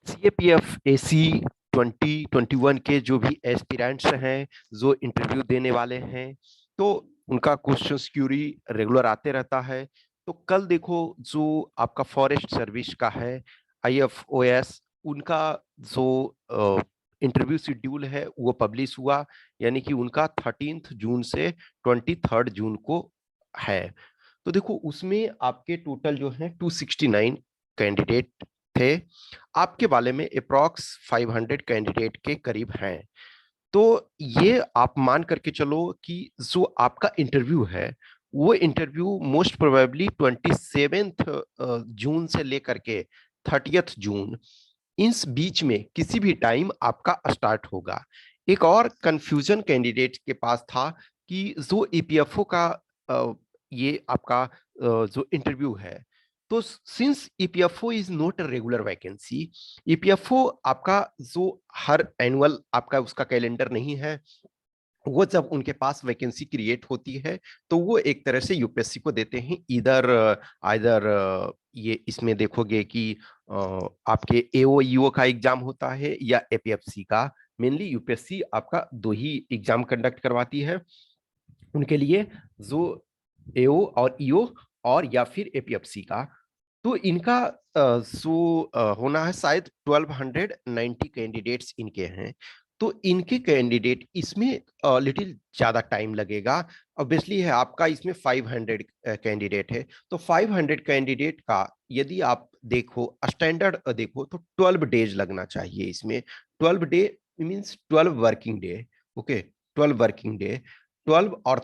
CAPF AC 2021 के जो भी एस्पिरेंट्स हैं, जो इंटरव्यू देने वाले हैं, तो उनका क्वेश्चन क्यूरी रेगुलर आते रहता है। तो कल देखो, जो आपका फॉरेस्ट सर्विस का है, आईएफओएस, उनका जो इंटरव्यू शेड्यूल है वो पब्लिश हुआ। यानी कि उनका 13 जून से 23 जून को है। तो देखो, उसमें आपके टोटल जो है 269 कैंडिडेट थे। आपके वाले में अप्रॉक्स 500 कैंडिडेट के करीब हैं। तो ये आप मान करके चलो कि जो आपका इंटरव्यू है, वो इंटरव्यू मोस्ट प्रोबेबली 27 जून से लेकर के 30 जून, इस बीच में किसी भी टाइम आपका स्टार्ट होगा। एक और कंफ्यूजन कैंडिडेट के पास था कि जो ईपीएफओ का ये आपका जो इंटरव्यू है, तो since EPFO is not a regular vacancy, EPFO आपका जो हर एनुअल आपका उसका कैलेंडर नहीं है, वो जब उनके पास वैकेंसी क्रिएट होती है तो वो एक तरह से यूपीएससी को देते हैं। इधर आइदर ये इसमें देखोगे कि आपके एओ ईओ का एग्जाम होता है या एपीएफसी का। मेनली यूपीएससी आपका दो ही एग्जाम कंडक्ट करवाती है उनके लिए, जो एओ और ईओ और या फिर एपीएफसी का। तो इनका जो होना है, शायद 1290 कैंडिडेट्स इनके हैं। तो इनके कैंडिडेट इसमें लिटिल ज्यादा टाइम लगेगा। ऑब्वियसली है, आपका इसमें 500 कैंडिडेट है, तो 500 कैंडिडेट का यदि आप देखो स्टैंडर्ड देखो तो 12 डेज लगना चाहिए इसमें। 12 day means 12 working day. Okay, 12 working day, 12 और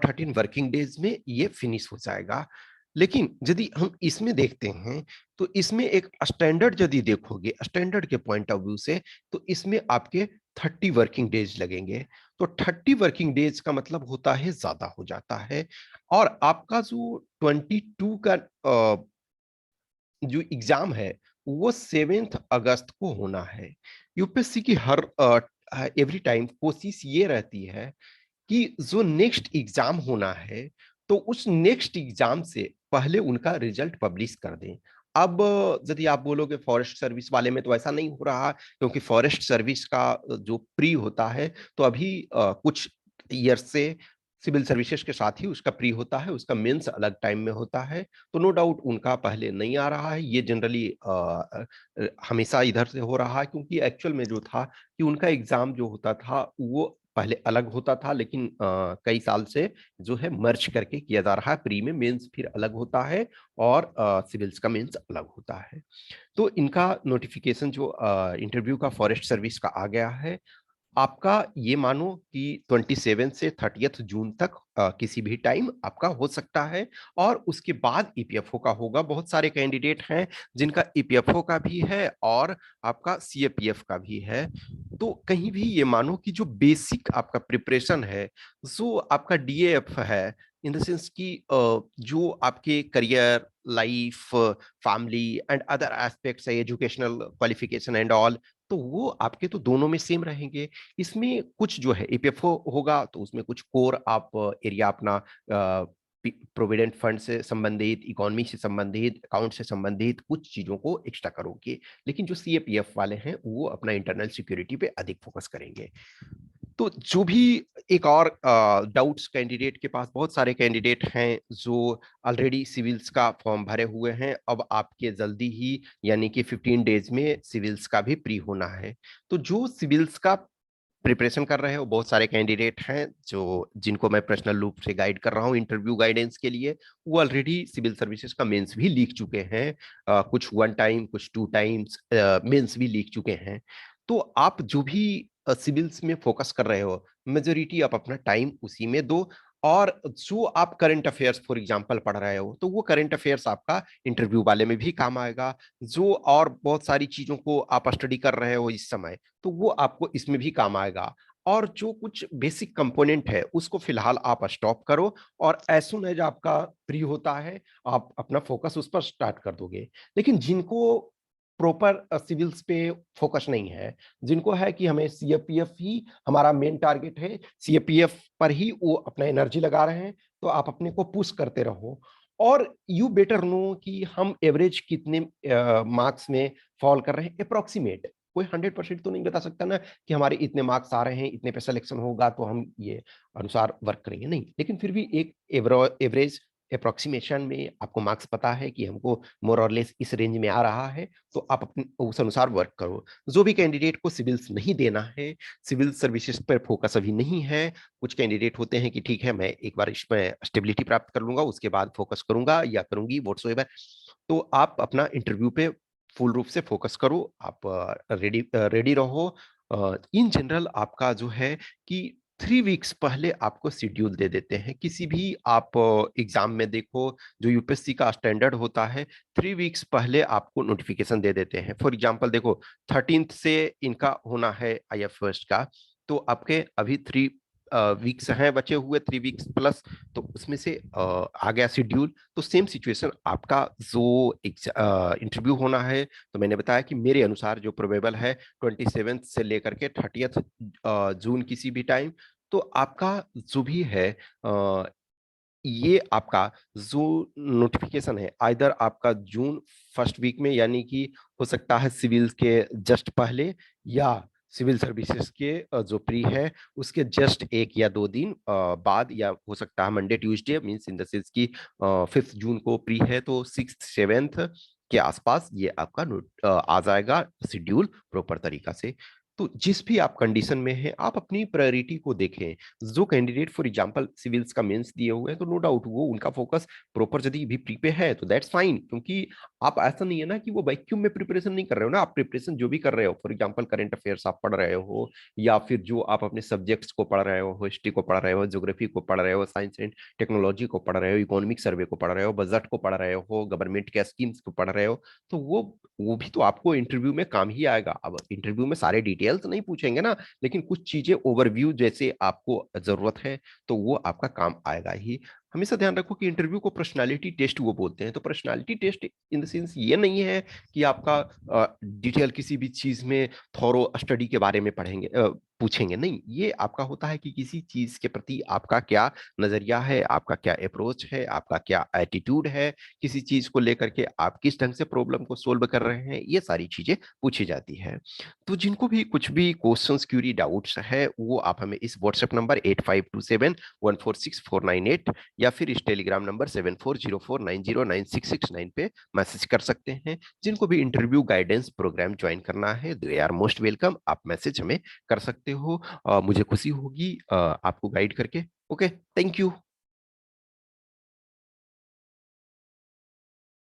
13 वर्किंग डेज में ये फिनिश हो जाएगा। लेकिन यदि हम इसमें देखते हैं, तो इसमें एक स्टैंडर्ड यदि देखोगे स्टैंडर्ड के पॉइंट ऑफ व्यू से, तो इसमें आपके 30 वर्किंग डेज लगेंगे। तो 30 वर्किंग डेज का मतलब होता है ज्यादा हो जाता है। और आपका जो 22 का जो एग्जाम है, वो 7 अगस्त को होना है। यूपीएससी की हर एवरी टाइम कोशिश ये रहती है कि जो नेक्स्ट एग्जाम होना है, तो उस नेक्स्ट एग्जाम से पहले उनका रिजल्ट पब्लिश कर दें। अब यदि आप बोलोगे फॉरेस्ट सर्विस वाले में तो ऐसा नहीं हो रहा, क्योंकि फॉरेस्ट सर्विस का जो प्री होता है, तो अभी कुछ ईयर से सिविल सर्विसेज के साथ ही उसका प्री होता है, उसका मेंस अलग टाइम में होता है। तो नो डाउट उनका पहले नहीं आ रहा है, ये जनरली हमेशा इधर से हो रहा है, क्योंकि एक्चुअल में जो था कि उनका एग्जाम जो होता था वो पहले अलग होता था, लेकिन कई साल से जो है मर्ज करके किया जा रहा है। प्री में मेंस फिर अलग होता है और सिविल्स का मेंस अलग होता है। तो इनका नोटिफिकेशन जो इंटरव्यू का फॉरेस्ट सर्विस का आ गया है। आपका ये मानो कि 27 से 30 जून तक किसी भी टाइम आपका हो सकता है। और उसके बाद ईपीएफओ का होगा। बहुत सारे कैंडिडेट हैं जिनका ईपीएफओ का भी है और आपका सीएपीएफ का भी है। तो कहीं भी ये मानो कि जो बेसिक आपका प्रिपरेशन है, जो आपका डीएएफ है, इन द सेंस कि जो आपके career, life, family and other aspects है, एजुकेशनल क्वालिफिकेशन एंड ऑल, तो वो आपके तो दोनों में सेम रहेंगे। इसमें कुछ जो है ईपीएफओ होगा तो उसमें कुछ कोर आप एरिया अपना प्रोविडेंट फंड से संबंधित, इकोनॉमी से संबंधित, अकाउंट से संबंधित कुछ चीजों को एक्स्ट्रा करोगे। लेकिन जो सीएपीएफ वाले हैं वो अपना इंटरनल सिक्योरिटी पे अधिक फोकस करेंगे। तो जो भी एक और डाउट्स कैंडिडेट के पास, बहुत सारे कैंडिडेट हैं जो ऑलरेडी सिविल्स का फॉर्म भरे हुए हैं। अब आपके जल्दी ही यानी कि 15 डेज में सिविल्स का भी प्री होना है। तो जो सिविल्स का प्रिपरेशन कर रहे हो, बहुत सारे कैंडिडेट हैं जो जिनको मैं पर्सनल रूप से गाइड कर रहा हूँ इंटरव्यू गाइडेंस के लिए, वो ऑलरेडी सिविल सर्विसेज का मेंस भी लिख चुके हैं। कुछ 1 टाइम, कुछ 2 टाइम्स मेंस भी लिख चुके हैं। तो आप जो भी सिविल्स में फोकस कर रहे हो, मेजोरिटी आप अपना टाइम उसी में दो। और जो आप करंट अफेयर्स फॉर एग्जांपल पढ़ रहे हो, तो वो करंट अफेयर्स आपका इंटरव्यू वाले में भी काम आएगा। जो और बहुत सारी चीजों को आप स्टडी कर रहे हो इस समय, तो वो आपको इसमें भी काम आएगा। और जो कुछ बेसिक कंपोनेंट है उसको फिलहाल आप स्टॉप करो, और एज सुन एज आपका फ्री होता है आप अपना फोकस उस पर स्टार्ट कर दोगे। लेकिन जिनको प्रॉपर सिविल्स पे फोकस नहीं है, जिनको है कि हमें सीएपीएफ ही हमारा मेन टारगेट है, सीएपीएफ पर ही वो अपना एनर्जी लगा रहे हैं, तो आप अपने को पुश करते रहो। और यू बेटर नो कि हम एवरेज कितने मार्क्स में फॉल कर रहे हैं, अप्रोक्सीमेट। कोई 100% तो नहीं बता सकता ना कि हमारे इतने मार्क्स आ रहे हैं, इतने पे सिलेक्शन होगा तो हम ये अनुसार वर्क करेंगे, नहीं। लेकिन फिर भी एक एवरेज अप्रोक्सीमेशन में आपको मार्क्स पता है कि हमको मोर और लेस इस रेंज में आ रहा है, तो आप अपने उस अनुसार वर्क करो। जो भी कैंडिडेट को सिविल्स नहीं देना है, सिविल सर्विसेज पर फोकस अभी नहीं है, कुछ कैंडिडेट होते हैं कि ठीक है मैं एक बार इसमें स्टेबिलिटी प्राप्त कर लूंगा, उसके बाद फोकस करूंगा या करूंगी व्हाटसोएवर, तो आप अपना इंटरव्यू पे फुल रूप से फोकस करो, आप रेडी रेडी रहो। इन जनरल आपका जो है कि 3 वीक्स पहले आपको शेड्यूल दे देते हैं, किसी भी आप एग्जाम में देखो, जो यूपीएससी का स्टैंडर्ड होता है, 3 वीक्स पहले आपको नोटिफिकेशन दे देते हैं। फॉर एग्जाम्पल देखो, 13th से इनका होना है IF फर्स्ट का, तो आपके अभी 3 वीक्स हैं बचे हुए, 3 वीक्स प्लस, तो उसमें से आ गया शेड्यूल। तो सेम सिचुएशन आपका जो इंटरव्यू होना है, तो मैंने बताया कि मेरे अनुसार जो प्रोबेबल है 27 से लेकर के 30 जून किसी भी टाइम। तो आपका जो भी है ये आपका जो नोटिफिकेशन है, आइदर आपका जून फर्स्ट वीक में, यानी कि हो सकता है सिविल के जस्ट पहले, या सिविल सर्विसेज के जो प्री है उसके जस्ट 1 या 2 दिन बाद, या हो सकता है Monday Tuesday, means in the sense की 5 जून को प्री है तो 6th 7th के आसपास ये आपका आ जाएगा शेड्यूल प्रॉपर तरीका से। तो जिस भी आप कंडीशन में हैं, आप अपनी प्रायोरिटी को देखें। जो कैंडिडेट फॉर एग्जांपल सिविल्स का मेंस दिए हुए हैं, तो नो डाउट वो उनका फोकस प्रॉपर यदि भी प्री पे है तो दैट्स फाइन, क्योंकि आप ऐसा नहीं है ना कि वो वैक्यूम में प्रिपरेशन नहीं कर रहे हो ना, आप प्रिपरेशन जो भी कर रहे हो, फॉर एग्जांपल करंट अफेयर्स आप पढ़ रहे हो, या फिर जो आप अपने सब्जेक्ट्स को पढ़ रहे हो, हिस्ट्री को पढ़ रहे हो, ज्योग्राफी को पढ़ रहे हो, साइंस एंड टेक्नोलॉजी को पढ़ रहे हो, इकोनॉमिक सर्वे को पढ़ रहे हो, बजट को पढ़ रहे हो, गवर्नमेंट के स्कीम्स को पढ़ रहे हो, तो वो भी तो आपको इंटरव्यू में काम ही आएगा। अब इंटरव्यू में सारे डिटेल्स नहीं पूछेंगे ना, लेकिन कुछ चीजें ओवरव्यू जैसे आपको जरूरत है, तो वो आपका काम आएगा ही। हमेशा ध्यान रखो कि इंटरव्यू को पर्सनालिटी टेस्ट वो बोलते हैं, तो personality test in the sense ये नहीं है कि आपका डिटेल किसी भी चीज में थॉरो स्टडी के बारे में पढ़ेंगे, पूछेंगे, नहीं। ये आपका होता है कि किसी चीज के प्रति आपका क्या नजरिया है, आपका क्या अप्रोच है, आपका क्या एटीट्यूड है, किसी चीज को लेकर के आप किस ढंग से प्रॉब्लम को सोल्व कर रहे हैं, ये सारी चीजें पूछी जाती है। तो जिनको भी कुछ भी क्वेश्चंस क्यूरी डाउट्स है, वो आप हमें इस व्हाट्सएप नंबर 8527146498 या फिर इस टेलीग्राम नंबर 7404909669 पे मैसेज कर सकते हैं। जिनको भी इंटरव्यू गाइडेंस प्रोग्राम ज्वाइन करना है, दे आर मोस्ट वेलकम, आप मैसेज हमें कर सकते हो। मुझे खुशी होगी आपको गाइड करके। Okay, thank you.